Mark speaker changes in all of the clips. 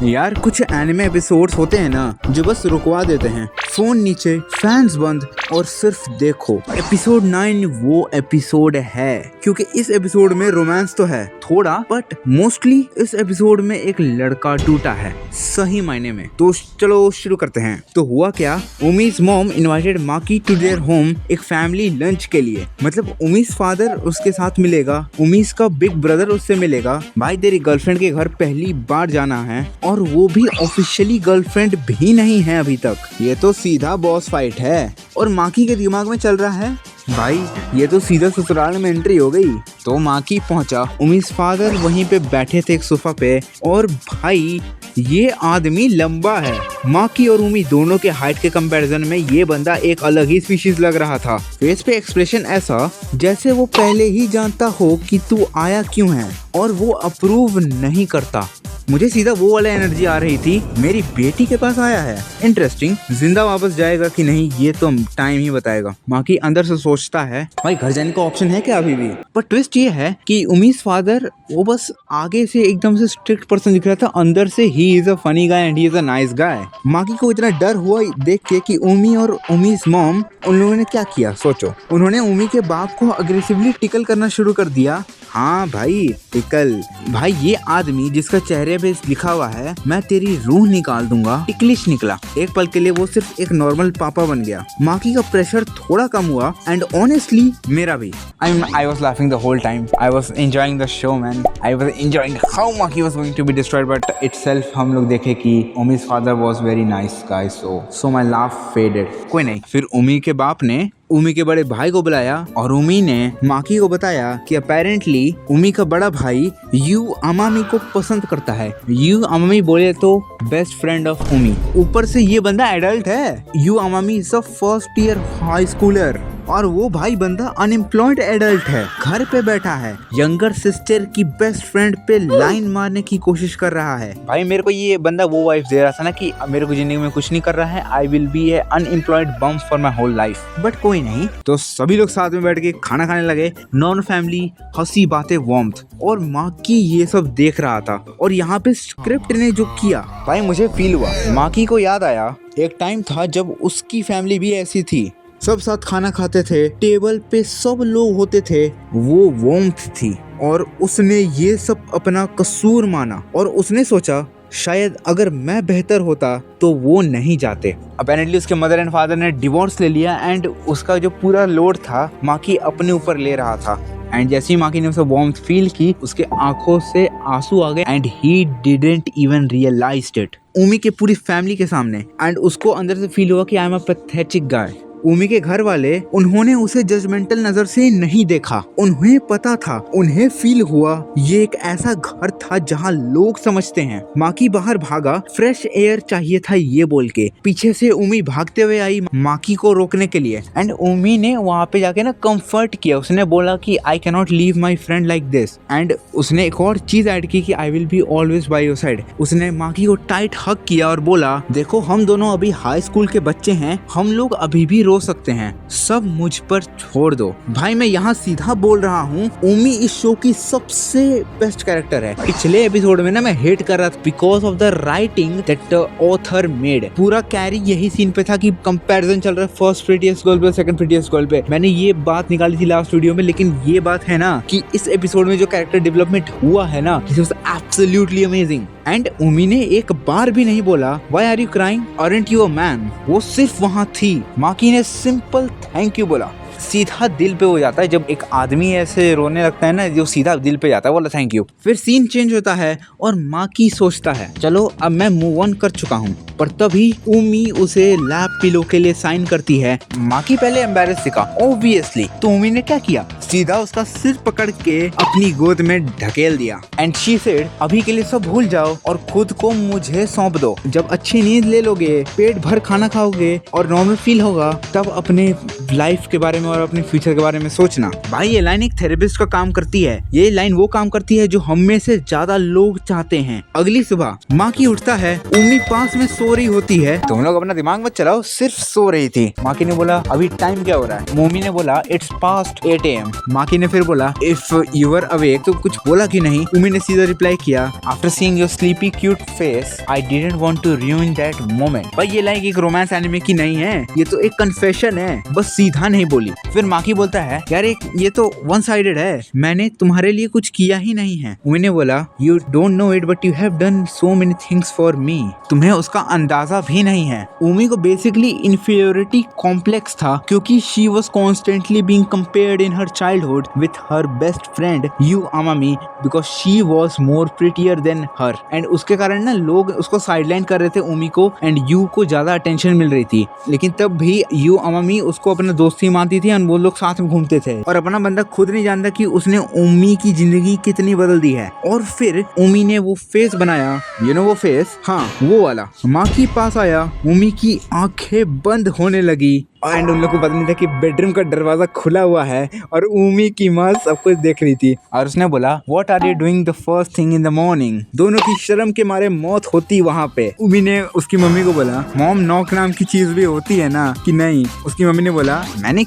Speaker 1: यार कुछ anime episodes होते हैं ना जो बस रुकवा देते हैं, फोन नीचे, फैंस बंद और सिर्फ देखो। एपिसोड 9 वो एपिसोड है, क्योंकि इस एपिसोड में रोमांस तो है थोड़ा, बट मोस्टली इस एपिसोड में एक लड़का टूटा है सही मायने में। तो चलो शुरू करते हैं। तो हुआ क्या, Umi's mom invited Maki to their home एक फैमिली लंच के लिए। मतलब उमी's फादर उसके साथ मिलेगा, उमी's का बिग ब्रदर उससे मिलेगा। भाई तेरी गर्लफ्रेंड के घर पहली बार जाना है, और वो भी ऑफिशियली गर्लफ्रेंड भी नहीं है अभी तक। ये तो सीधा बॉस फाइट है। और माकी के दिमाग में चल रहा है भाई ये तो सीधा ससुराल में एंट्री हो गई। तो माकी पहुंचा, उमी's फादर वहीं पे बैठे थे एक सोफा पे, और भाई ये आदमी लंबा है। माकी और उमी दोनों के हाइट के कंपैरिजन में ये बंदा एक अलग ही स्पीशीज लग रहा था। फेस पे एक्सप्रेशन ऐसा जैसे वो पहले ही जानता हो कि तू आया क्यों है, और वो अप्रूव नहीं करता। मुझे सीधा वो वाला एनर्जी आ रही थी, मेरी बेटी के पास आया है, इंटरेस्टिंग। जिंदा वापस जाएगा कि नहीं ये तो टाइम ही बताएगा। माकी अंदर से सोचता है भाई घर जाने का ऑप्शन है क्या अभी भी। पर ट्विस्ट ये है कि उमी's फादर वो बस आगे से एकदम से स्ट्रिक्ट पर्सन दिख रहा था, अंदर से he is a funny guy and he is a nice guy. Maki को इतना डर हुआ देख के कि उमी और उमी's मॉम उन लोगों ने क्या किया सोचो। उन्होंने उमी के बाप को अग्रेसिवली टिकल करना शुरू कर दिया। हाँ भाई टिकल। भाई ये आदमी जिसका चेहरे पे लिखा हुआ है मैं तेरी रूह निकाल दूंगा, टिकलिश निकला। एक पल के लिए वो सिर्फ एक नॉर्मल पापा बन गया। माकी का प्रेशर थोड़ा कम हुआ, एंड ऑनेस्टली मेरा भी। I was laughing the whole time. I was enjoying the show, man. I was enjoying how Maki was going to be destroyed, but itself हम लोग देखे कि उमी's father was very nice guy, so my laugh faded. कोई नहीं, फिर उमी के बाप ने उमी के बड़े भाई को बुलाया, और उमी ने माकी को बताया कि अपेरेंटली उमी का बड़ा भाई यू अमामी को पसंद करता है। यू अमामी बोले तो बेस्ट फ्रेंड ऑफ उमी। ऊपर से ये बंदा एडल्ट है। Yu Amami is a first year high schooler, और वो भाई बंदा अनएम्प्लॉयड एडल्ट है, घर पे बैठा है, यंगर सिस्टर की बेस्ट फ्रेंड पे लाइन मारने की कोशिश कर रहा है। भाई मेरे को ये बंदा वो वाइफ दे रहा था ना कि मेरे को जिंदगी में कुछ नहीं कर रहा है, I will be a unemployed bum for my whole life. But कोई नहीं। तो सभी लोग साथ में बैठ के खाना खाने लगे, नॉन फैमिली, हंसी बातें, वार्मथ, और माकी ये सब देख रहा था। और यहाँ पे स्क्रिप्ट ने जो किया भाई मुझे फील हुआ। माकी को याद आया एक टाइम था जब उसकी फैमिली भी ऐसी थी, सब साथ खाना खाते थे, टेबल पे सब लोग होते थे, वो वार्मथ थी। और उसने ये सब अपना कसूर माना, और उसने सोचा शायद अगर मैं बेहतर होता तो वो नहीं जाते। अपेरेंटली उसके मदर एंड फादर ने डिवोर्स ले लिया, एंड उसका जो पूरा लोड था माकी अपने ऊपर ले रहा था। एंड जैसे ही माकी ने उसे वार्मथ फील की, उसके आंखों से आंसू आ गए, and he didn't even realized it Umi के पूरी फैमिली के सामने। एंड उसको अंदर से फील हुआ कि आई एम अ पैथेटिक गाय। उमी के घर वाले उन्होंने उसे जजमेंटल नजर से नहीं देखा, उन्हें पता था, उन्हें फील हुआ ये एक ऐसा घर था जहां लोग समझते हैं। माकी बाहर भागा, फ्रेश एयर चाहिए था ये बोल के। पीछे से उमी भागते हुए आई माकी को रोकने के लिए, एंड उमी ने वहां पे जाके ना कंफर्ट किया। उसने बोला कि I can not leave my friend like this, and उसने एक और चीज ऐड की कि आई will be always by your side. उसने माकी को टाइट हग किया और बोला देखो हम दोनों अभी हाई स्कूल के बच्चे हैं, हम लोग अभी भी रो सकते हैं, सब मुझ पर छोड़ दो। भाई मैं यहाँ सीधा बोल रहा हूँ, उमी इस शो की सबसे बेस्ट कैरेक्टर है। पिछले एपिसोड में ना मैं हेट कर रहा था because of the writing that author made. पूरा कैरी यही सीन पे था कि कंपैरिजन चल रहा है फर्स्ट प्रीटीएस्ट गर्ल पे, सेकंड प्रीटीएस्ट गर्ल पे। मैंने ये बात निकाली थी लास्ट वीडियो में, लेकिन ये बात है ना कि इस एपिसोड में जो कैरेक्टर डेवलपमेंट हुआ है ना, it was absolutely amazing. And Umi ने एक बार भी नहीं बोला why are you crying, aren't you a man. वो सिर्फ वहां थी। माकी ने सिंपल थैंक यू बोला। सीधा दिल पे हो जाता है जब एक आदमी ऐसे रोने लगता है ना, जो सीधा दिल पे जाता है, बोला थैंक यू। फिर सीन चेंज होता है और माकी सोचता है चलो अब मैं मूव ऑन कर चुका हूँ, पर तभी उमी उसे लैप पिलो के लिए साइन करती है। माकी पहले एम्बैरेस दिखा ऑब्वियसली, तो उमी ने क्या किया, सीधा उसका सिर पकड़ के अपनी गोद में ढकेल दिया। एंड शी सेड अभी के लिए सब भूल जाओ और खुद को मुझे सौंप दो। जब अच्छी नींद ले लोगे, पेट भर खाना खाओगे और नॉर्मल फील होगा, तब अपने लाइफ के बारे में में और अपने फ्यूचर के बारे में सोचना। भाई ये लाइन एक थेरेपिस्ट का काम करती है, ये लाइन वो काम करती है जो हम में से ज्यादा लोग चाहते हैं। अगली सुबह माकी उठता है, उम्मी पास में सो रही होती है। तुम लोग अपना दिमाग मत चलाओ, सिर्फ सो रही थी। माकी ने बोला अभी टाइम क्या हो रहा है? मोमी ने बोला इट्स पास्ट 8 AM। माकी ने फिर बोला इफ यू वर अवेक, तो कुछ बोला कि नहीं? उम्मी ने सीधा रिप्लाई किया after seeing your sleepy cute face I didn't want to ruin that moment. भाई ये लाइन एक रोमांस एनिमे की नहीं है, ये तो एक कन्फेशन है, बस सीधा नहीं बोली। फिर माकी बोलता है यार ये तो वन साइडेड है, मैंने तुम्हारे लिए कुछ किया ही नहीं है। उम्मी ने बोला you don't know it but you have done so many things for me. तुम्हें उसका अंदाजा भी नहीं है। उम्मी को बेसिकली इंफीरियोरिटी कॉम्प्लेक्स था क्योंकि she was constantly being compared in her childhood with her best friend Yu Amami because she was more prettier than her. And उसके कारण ना लोग उसको साइडलाइन कर रहे थे उम्मी को, एंड यू को ज्यादा अटेंशन मिल रही थी। लेकिन तब भी यू अमामी उसको अपना दोस्त ही मानती थी और वो लोग साथ में घूमते थे, और अपना बंदा खुद नहीं जानता कि उसने उम्मी की जिंदगी कितनी बदल दी है। और फिर उम्मी ने वो फेस बनाया, यू नो वो फेस, हाँ वो वाला। माँ के पास आया, उम्मी की आंखें बंद होने लगी एंड उन लोग को पता नहीं था कि बेडरूम का दरवाजा खुला हुआ है और उम्मी की माँ सब कुछ देख रही थी। और उसने बोला what are you doing the first thing in the morning. दोनों की शर्म के मारे मौत होती वहाँ पे। उम्मी ने उसकी मम्मी को बोला मॉम नॉक नाम की चीज भी होती है ना कि नहीं? उसकी मम्मी ने बोला मैंने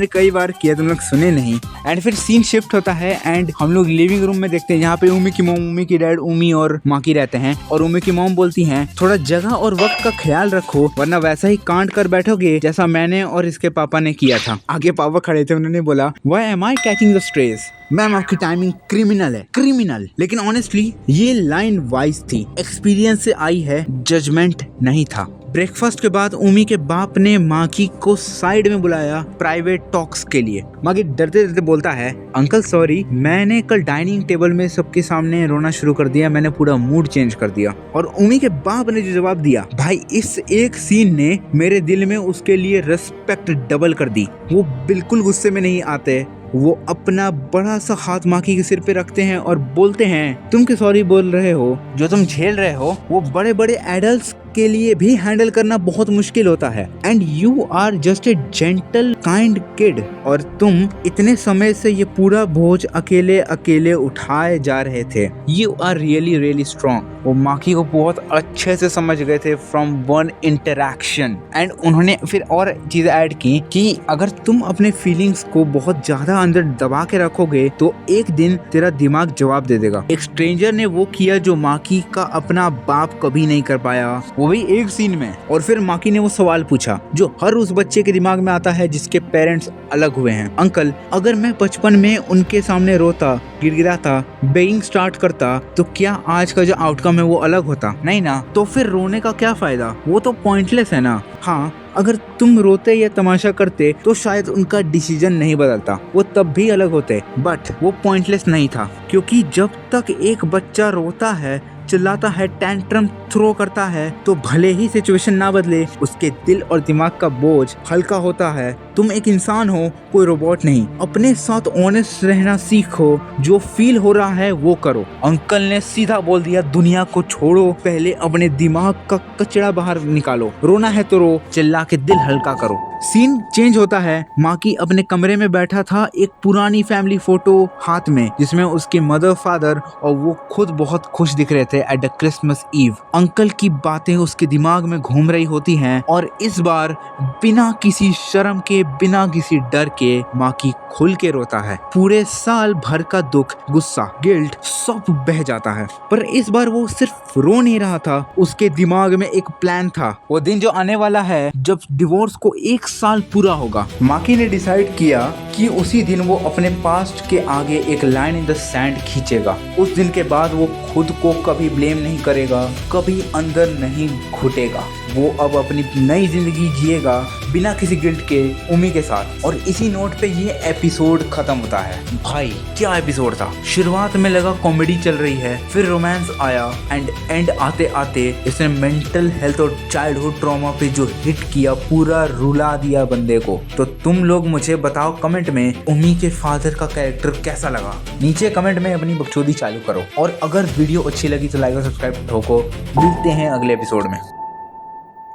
Speaker 1: कई बार किया, तुम लोग सुने नहीं। एंड फिर सीन शिफ्ट होता है एंड हम लोग लिविंग रूम में देखते हैं जहाँ पे उम्मी की मॉम, उम्मी की डैड, उम्मी और माँ की रहते हैं। और उम्मी की मॉम बोलती है थोड़ा जगह और वक्त का ख्याल रखो वरना वैसा ही कांड कर बैठोगे जैसा मैंने और इसके पापा ने किया था। आगे पापा खड़े थे, उन्होंने बोला why am eye catching the stress. Ma'am आपकी टाइमिंग क्रिमिनल है, क्रिमिनल। लेकिन ऑनेस्टली ये लाइन वाइज थी, एक्सपीरियंस से आई है, जजमेंट नहीं था। ब्रेकफास्ट के बाद उम्मी के बाप ने माकी को साइड में बुलाया प्राइवेट टॉक्स के लिए। माकी डरते डरते बोलता है अंकल सॉरी, मैंने कल डाइनिंग टेबल में सबके सामने रोना शुरू कर दिया, मैंने पूरा मूड चेंज कर दिया। और उम्मी के बाप ने जो जवाब दिया, भाई इस एक सीन ने मेरे दिल में उसके लिए रिस्पेक्ट डबल कर दी। वो बिल्कुल गुस्से में नहीं आते, वो अपना बड़ा सा हाथ माकी के सिर पे रखते हैं और बोलते हैं तुम क्यों सॉरी बोल रहे हो? जो तुम झेल रहे हो वो बड़े बड़े एडल्ट्स के लिए भी हैंडल करना बहुत मुश्किल होता है। And you are just a gentle kind kid. और तुम इतने समय से ये पूरा बोझ अकेले अकेले उठाए जा रहे थे। You are really really strong. वो माकी को बहुत अच्छे से समझ गए थे फ्रॉम वन इंटरैक्शन। एंड उन्होंने फिर और चीजें ऐड की कि अगर तुम अपने फीलिंग्स को बहुत ज्यादा अंदर दबा के रखोगे तो एक दिन तेरा दिमाग जवाब दे देगा। एक स्ट्रेंजर ने वो किया जो माकी का अपना बाप कभी नहीं कर पाया, वो भी एक सीन में। और फिर माकी ने वो सवाल पूछा जो हर उस बच्चे के दिमाग में आता है जिसके पेरेंट्स अलग हुए हैं। अंकल अगर मैं बचपन में उनके सामने रोता, गिड़गिड़ाता, बेइंग स्टार्ट करता तो क्या आज का जो आउटकम है वो अलग होता? नहीं ना। तो फिर रोने का क्या फायदा? वो तो पॉइंटलेस है ना। हाँ अगर तुम रोते या तमाशा करते तो शायद उनका डिसीजन नहीं बदलता, वो तब भी अलग होते। बट वो पॉइंटलेस नहीं था क्योंकि जब तक एक बच्चा रोता है, चिल्लाता है, टैंट्रम थ्रो करता है तो भले ही सिचुएशन ना बदले उसके दिल और दिमाग का बोझ हल्का होता है। तुम एक इंसान हो, कोई रोबोट नहीं। अपने साथ ऑनेस्ट रहना सीखो, जो फील हो रहा है वो करो। अंकल ने सीधा बोल दिया दुनिया को छोड़ो, पहले अपने दिमाग का कचरा बाहर निकालो। रोना है तो रो, चिल्ला के दिल हल्का करो। सीन चेंज होता है। माकी अपने कमरे में बैठा था, एक पुरानी फैमिली फोटो हाथ में जिसमें उसके मदर, फादर और वो खुद बहुत खुश दिख रहे थे at the Christmas eve. Uncle की बातें उसके दिमाग में घूम रही होती हैं और इस बार बिना किसी शर्म के, बिना किसी डर के माकी खुल के रोता है। पूरे साल भर का दुख, गुस्सा, गिल्ट सब बह जाता है। पर इस बार वो सिर्फ रो नहीं रहा था, उसके दिमाग में एक प्लान था। वो दिन जो आने वाला है जब डिवोर्स को 1 साल पूरा होगा। माकी ने डिसाइड किया कि उसी दिन वो अपने पास्ट के आगे एक लाइन इन द सैंड खींचेगा। उस दिन के बाद वो खुद को कभी ब्लेम नहीं करेगा, कभी अंदर नहीं घुटेगा। वो अब अपनी नई जिंदगी जिएगा बिना किसी गिल्ट के, उम्मी के साथ। और इसी नोट पे ये एपिसोड खत्म होता है। भाई क्या एपिसोड था। शुरुआत में लगा कॉमेडी चल रही है, फिर रोमांस आया एंड एंड आते आते इसने मेंटल हेल्थ और चाइल्डहुड ट्रॉमा पे जो हिट किया, पूरा रुला दिया बंदे को। तो तुम लोग मुझे बताओ कमेंट में उम्मी के फादर का कैरेक्टर कैसा लगा। नीचे कमेंट में अपनी बकचोदी चालू करो और अगर वीडियो अच्छी लगी तो लाइक और सब्सक्राइब ठोको। मिलते हैं अगले एपिसोड में।